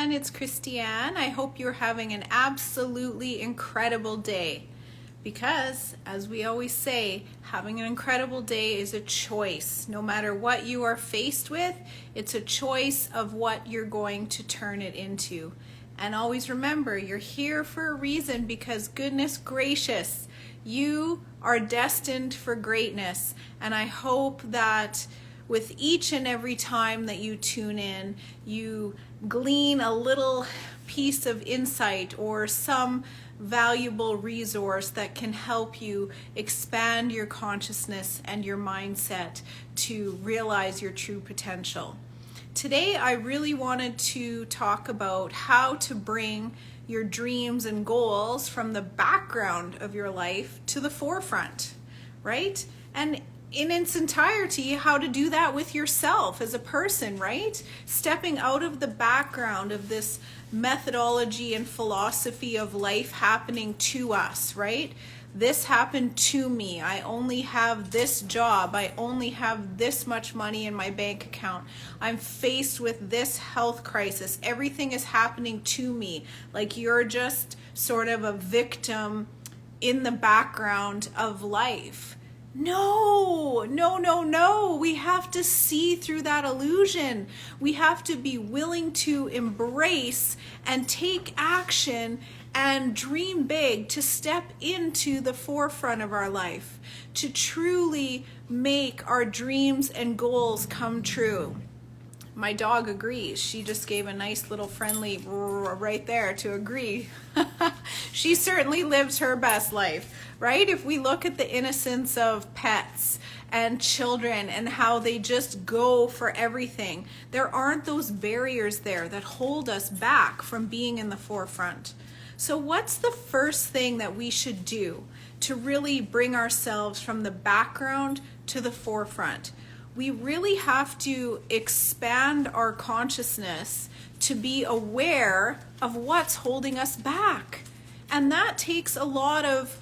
everyone, it's Kristie Anne. I hope you're having an absolutely incredible day because, as we always say, having an incredible day is a choice. No matter what you are faced with, it's a choice of what you're going to turn it into. And always remember, you're here for a reason because goodness gracious, you are destined for greatness. And I hope that with each and every time that you tune in, you glean a little piece of insight or some valuable resource that can help you expand your consciousness and your mindset to realize your true potential. Today, I really wanted to talk about how to bring your dreams and goals from the background of your life to the forefront, right? And in its entirety, how to do that with yourself as a person, right? Stepping out of the background of this methodology and philosophy of life happening to us, right? This happened to me. I only have this job. I only have this much money in my bank account. I'm faced with this health crisis. Everything is happening to me. Like you're just sort of a victim in the background of life. No. We have to see through that illusion. We have to be willing to embrace and take action and dream big, to step into the forefront of our life, to truly make our dreams and goals come true. My dog agrees. She just gave a nice little friendly right there to agree. She certainly lives her best life, right? If we look at the innocence of pets and children and how they just go for everything, there aren't those barriers there that hold us back from being in the forefront. So what's the first thing that we should do to really bring ourselves from the background to the forefront? We really have to expand our consciousness to be aware of what's holding us back. And that takes a lot of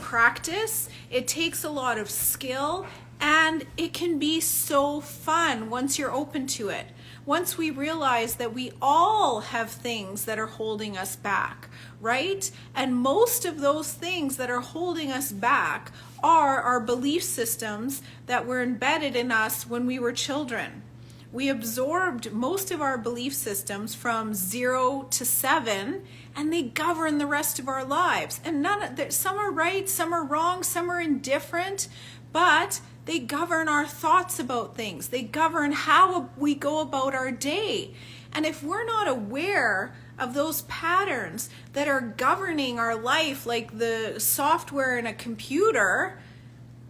practice, it takes a lot of skill, and it can be so fun once you're open to it. Once we realize that we all have things that are holding us back, right? And most of those things that are holding us back are our belief systems that were embedded in us when we were children. We absorbed most of our belief systems from 0 to 7, and they govern the rest of our lives. And some are right, some are wrong, some are indifferent, but they govern our thoughts about things. They govern how we go about our day. And if we're not aware of those patterns that are governing our life like the software in a computer,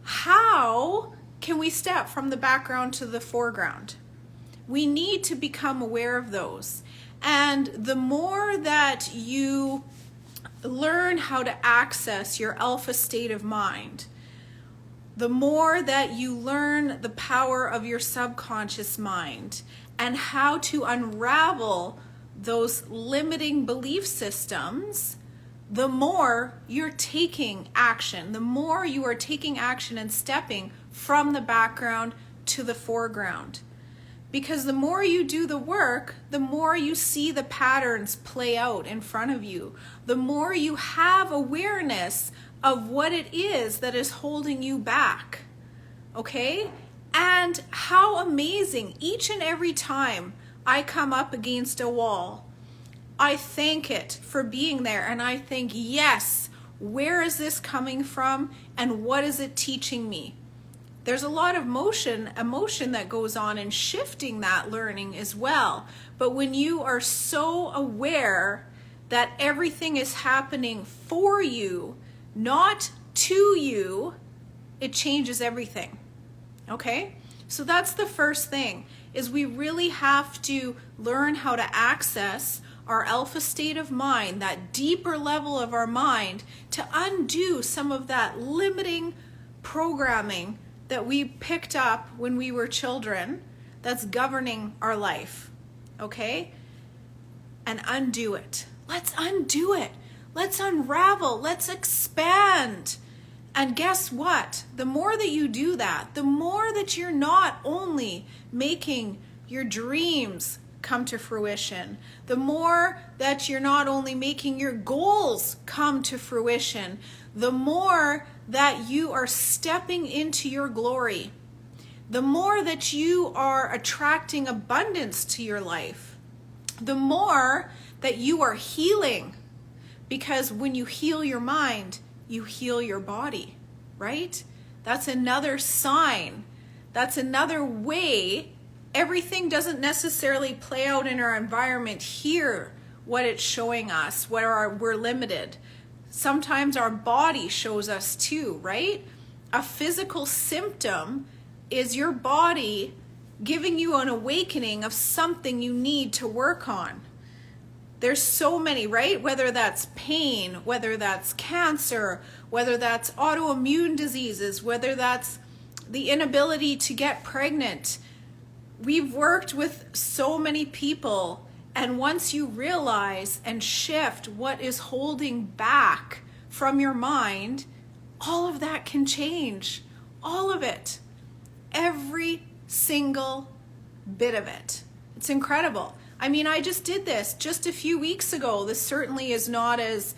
how can we step from the background to the foreground? We need to become aware of those. And the more that you learn how to access your alpha state of mind, the more that you learn the power of your subconscious mind and how to unravel those limiting belief systems, the more you're taking action, the more you are taking action and stepping from the background to the foreground. Because the more you do the work, the more you see the patterns play out in front of you. The more you have awareness of what it is that is holding you back, okay? And how amazing, each and every time I come up against a wall, I thank it for being there, and I think, yes, where is this coming from, and what is it teaching me? There's a lot of emotion that goes on in shifting that learning as well. But when you are so aware that everything is happening for you, not to you, it changes everything. Okay? So that's the first thing, is we really have to learn how to access our alpha state of mind, that deeper level of our mind, to undo some of that limiting programming that we picked up when we were children that's governing our life. Okay? And undo it. Let's undo it. Let's unravel. Let's expand. And guess what? The more that you do that, the more that you're not only making your dreams come to fruition, the more that you're not only making your goals come to fruition, the more that you are stepping into your glory, the more that you are attracting abundance to your life, the more that you are healing. Because when you heal your mind, you heal your body, right? That's another sign. That's another way. Everything doesn't necessarily play out in our environment here, what it's showing us, we're limited. Sometimes our body shows us too, right? A physical symptom is your body giving you an awakening of something you need to work on. There's so many, right? Whether that's pain, whether that's cancer, whether that's autoimmune diseases, whether that's the inability to get pregnant. We've worked with so many people, and once you realize and shift what is holding back from your mind, all of that can change. All of it. Every single bit of it. It's incredible. I mean, I just did this just a few weeks ago. This certainly is not as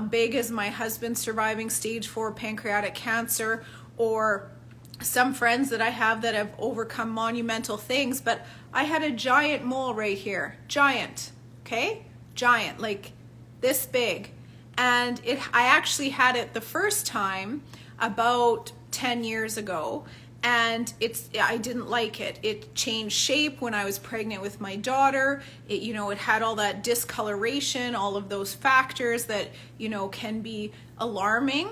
big as my husband surviving stage 4 pancreatic cancer, or some friends that I have that have overcome monumental things, but I had a giant mole right here. Giant, okay? Giant, like this big. And I actually had it the first time about 10 years ago. And I didn't like it. It changed shape when I was pregnant with my daughter. It had all that discoloration, all of those factors that, can be alarming.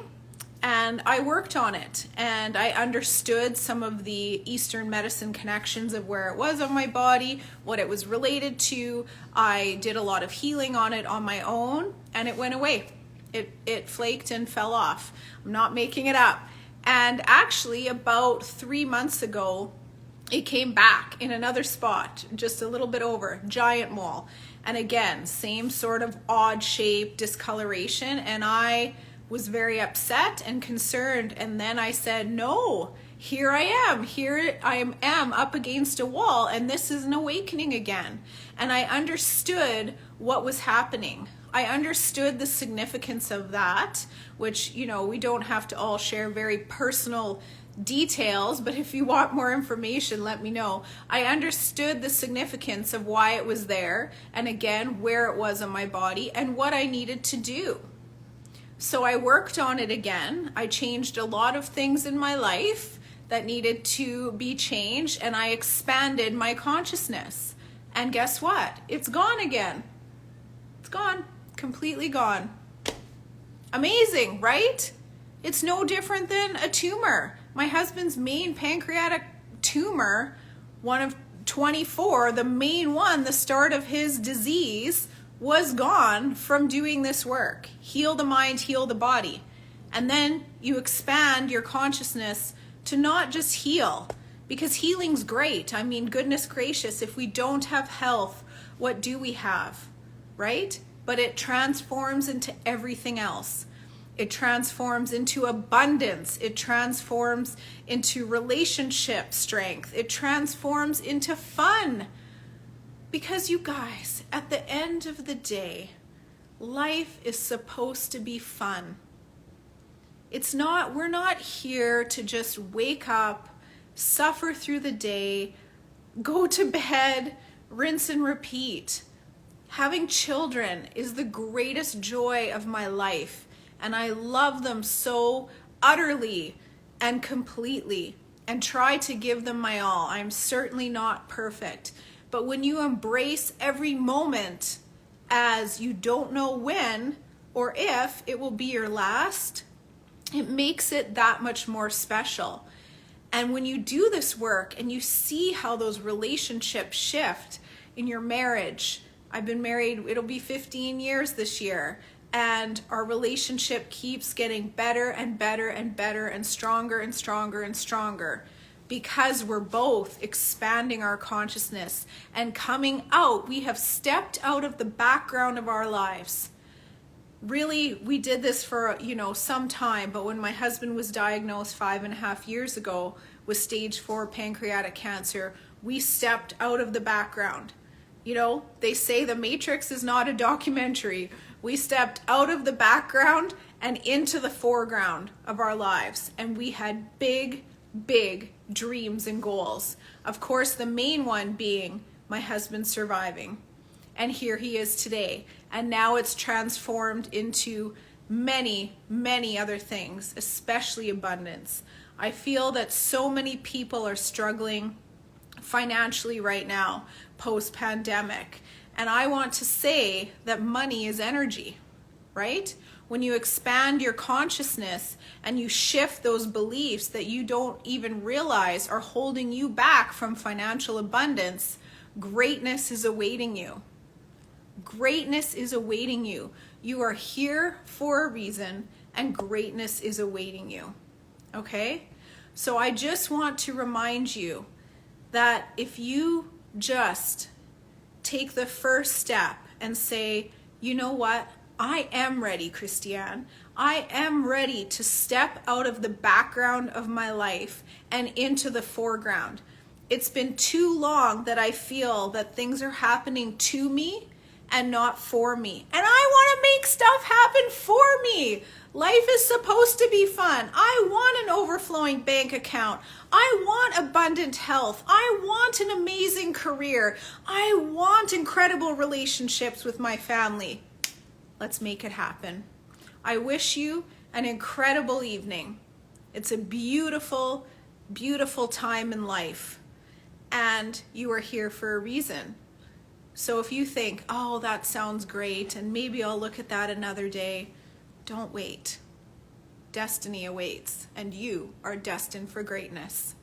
And I worked on it, and I understood some of the Eastern medicine connections of where it was on my body, what it was related to. I did a lot of healing on it on my own, and it went away. It flaked and fell off. I'm not making it up. And actually about 3 months ago, it came back in another spot, just a little bit over, giant mole. And again, same sort of odd shape, discoloration. And I was very upset and concerned. And then I said, no, here I am up against a wall, and this is an awakening again. And I understood what was happening. I understood the significance of that, which, we don't have to all share very personal details, but if you want more information, let me know. I understood the significance of why it was there, and again, where it was on my body, and what I needed to do. So I worked on it again. I changed a lot of things in my life that needed to be changed, and I expanded my consciousness. And guess what? It's gone again. It's gone. Completely gone. Amazing, right? It's no different than a tumor. My husband's main pancreatic tumor, one of 24, the main one, the start of his disease, was gone from doing this work. Heal the mind, heal the body. And then you expand your consciousness to not just heal, because healing's great. I mean, goodness gracious, if we don't have health, what do we have, right? But it transforms into everything else. It transforms into abundance. It transforms into relationship strength. It transforms into fun. Because you guys, at the end of the day, life is supposed to be fun. We're not here to just wake up, suffer through the day, go to bed, rinse and repeat. Having children is the greatest joy of my life, and I love them so utterly and completely and try to give them my all. I'm certainly not perfect, but when you embrace every moment as you don't know when or if it will be your last, it makes it that much more special. And when you do this work and you see how those relationships shift in your marriage, I've been married, it'll be 15 years this year, and our relationship keeps getting better and better and better and stronger and stronger and stronger, because we're both expanding our consciousness and coming out. We have stepped out of the background of our lives. Really, we did this for, some time, but when my husband was diagnosed 5.5 years ago with stage 4 pancreatic cancer, we stepped out of the background. You know, they say The Matrix is not a documentary. We stepped out of the background and into the foreground of our lives, and we had big, big dreams and goals. Of course, the main one being my husband surviving. And here he is today. And now it's transformed into many, many other things, especially abundance. I feel that so many people are struggling financially right now, post-pandemic. And I want to say that money is energy, right? When you expand your consciousness and you shift those beliefs that you don't even realize are holding you back from financial abundance, greatness is awaiting you. Greatness is awaiting you. You are here for a reason, and greatness is awaiting you. Okay? So I just want to remind you that if you just take the first step and say, you know what? I am ready, Kristie Anne. I am ready to step out of the background of my life and into the foreground. It's been too long that I feel that things are happening to me and not for me. And I want to make stuff happen for me. Life is supposed to be fun. I want an overflowing bank account. I want abundant health. I want an amazing career. I want incredible relationships with my family. Let's make it happen. I wish you an incredible evening. It's a beautiful, beautiful time in life. And you are here for a reason. So if you think, oh, that sounds great, and maybe I'll look at that another day, don't wait. Destiny awaits, and you are destined for greatness.